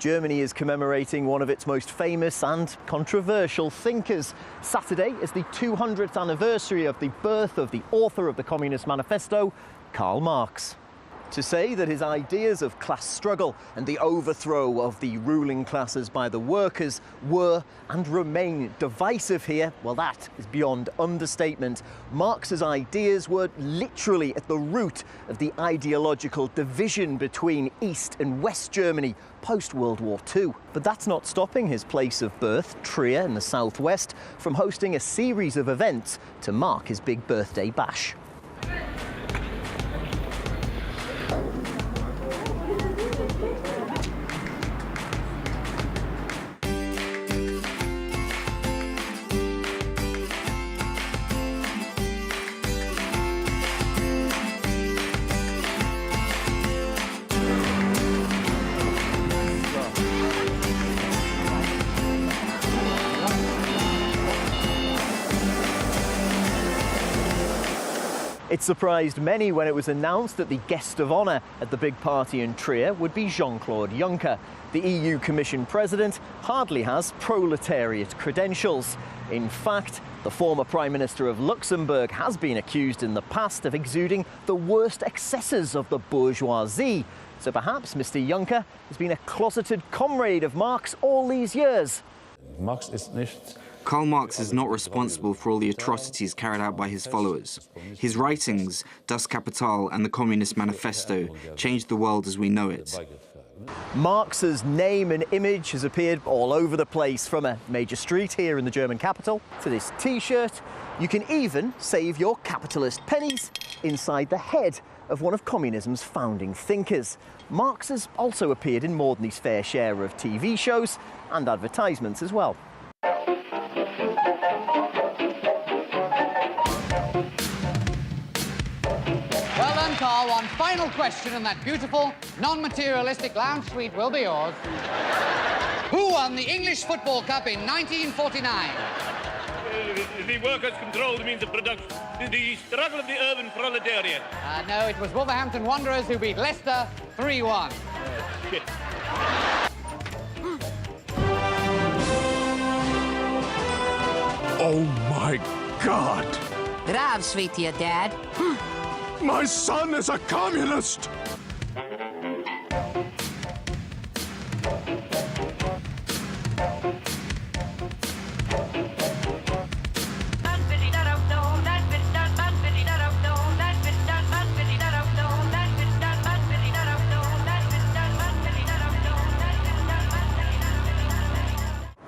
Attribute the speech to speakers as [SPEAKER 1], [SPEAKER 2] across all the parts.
[SPEAKER 1] Germany is commemorating one of its most famous and controversial thinkers. Saturday is the 200th anniversary of the birth of the author of the Communist Manifesto, Karl Marx. To say that his ideas of class struggle and the overthrow of the ruling classes by the workers were and remain divisive here, well, that is beyond understatement. Marx's ideas were literally at the root of the ideological division between East and West Germany post-World War II. But that's not stopping his place of birth, Trier in the southwest, from hosting a series of events to mark his big birthday bash. It surprised many when it was announced that the guest of honour at the big party in Trier would be Jean-Claude Juncker. The EU Commission President hardly has proletariat credentials. In fact, the former Prime Minister of Luxembourg has been accused in the past of exuding the worst excesses of the bourgeoisie. So perhaps Mr. Juncker has been a closeted comrade of Marx all these years.
[SPEAKER 2] Karl Marx is not responsible for all the atrocities carried out by his followers. His writings, Das Kapital and the Communist Manifesto, changed the world as we know it.
[SPEAKER 1] Marx's name and image has appeared all over the place, from a major street here in the German capital to this T-shirt. You can even save your capitalist pennies inside the head of one of communism's founding thinkers. Marx has also appeared in more than his fair share of TV shows and advertisements as well.
[SPEAKER 3] Well done, Karl. One final question, and that beautiful, non-materialistic lounge suite will be yours. Who won the English Football Cup in 1949?
[SPEAKER 4] The workers controlled the means of production. The struggle of the urban proletariat.
[SPEAKER 3] No, it was Wolverhampton Wanderers who beat Leicester 3-1.
[SPEAKER 5] Oh my God!
[SPEAKER 6] Здравствуйте, Dad.
[SPEAKER 5] My son is a communist!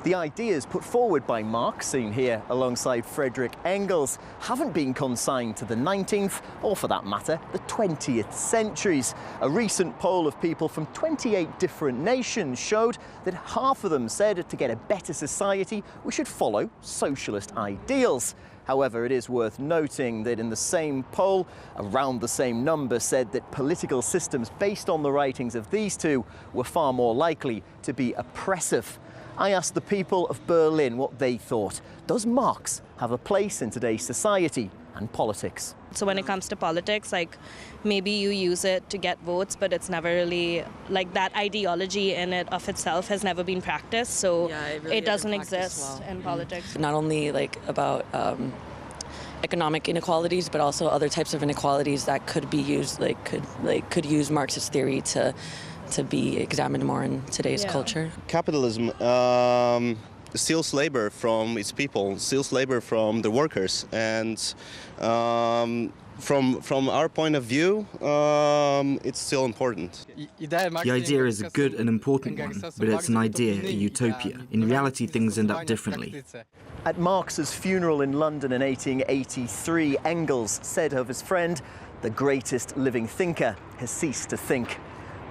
[SPEAKER 1] The ideas put forward by Marx, seen here alongside Friedrich Engels, haven't been consigned to the 19th, or for that matter, the 20th centuries. A recent poll of people from 28 different nations showed that half of them said that to get a better society, we should follow socialist ideals. However, it is worth noting that in the same poll, around the same number said that political systems based on the writings of these two were far more likely to be oppressive. I asked the people of Berlin what they thought. Does Marx have a place in today's society and politics?
[SPEAKER 7] So when it comes to politics, like, maybe you use it to get votes, but it's never really, like, that ideology in it of itself has never been practiced, so it doesn't exist in politics.
[SPEAKER 8] Not only like about economic inequalities, but also other types of inequalities that could be used, could use Marxist theory to be examined more in today's culture.
[SPEAKER 9] Capitalism steals labor from its people, steals labor from the workers, and from our point of view, it's still important.
[SPEAKER 2] The idea is a good and important one, but it's an idea, a utopia. In reality, things end up differently.
[SPEAKER 1] At Marx's funeral in London in 1883, Engels said of his friend, "The greatest living thinker has ceased to think."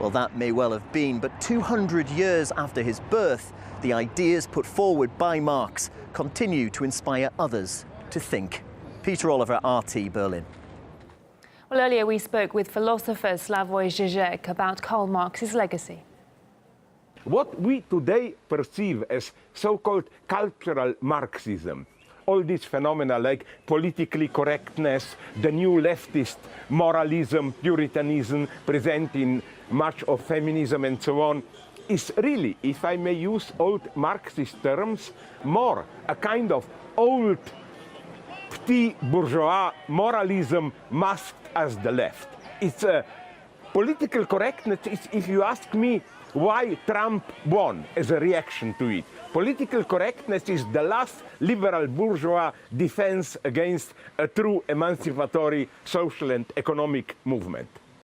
[SPEAKER 1] Well, that may well have been, but 200 years after his birth, the ideas put forward by Marx continue to inspire others to think. Peter Oliver, RT, Berlin.
[SPEAKER 10] Well, earlier we spoke with philosopher Slavoj Žižek about Karl Marx's legacy.
[SPEAKER 11] What we today perceive as so-called cultural Marxism, all these phenomena like politically correctness, the new leftist moralism, puritanism present in much of feminism and so on, is really, if I may use old Marxist terms, more a kind of old petit bourgeois moralism masked as the left. It's a political correctness. If you ask me why Trump won as a reaction to it, political correctness is the last liberal bourgeois defense against a true emancipatory social and economic movement.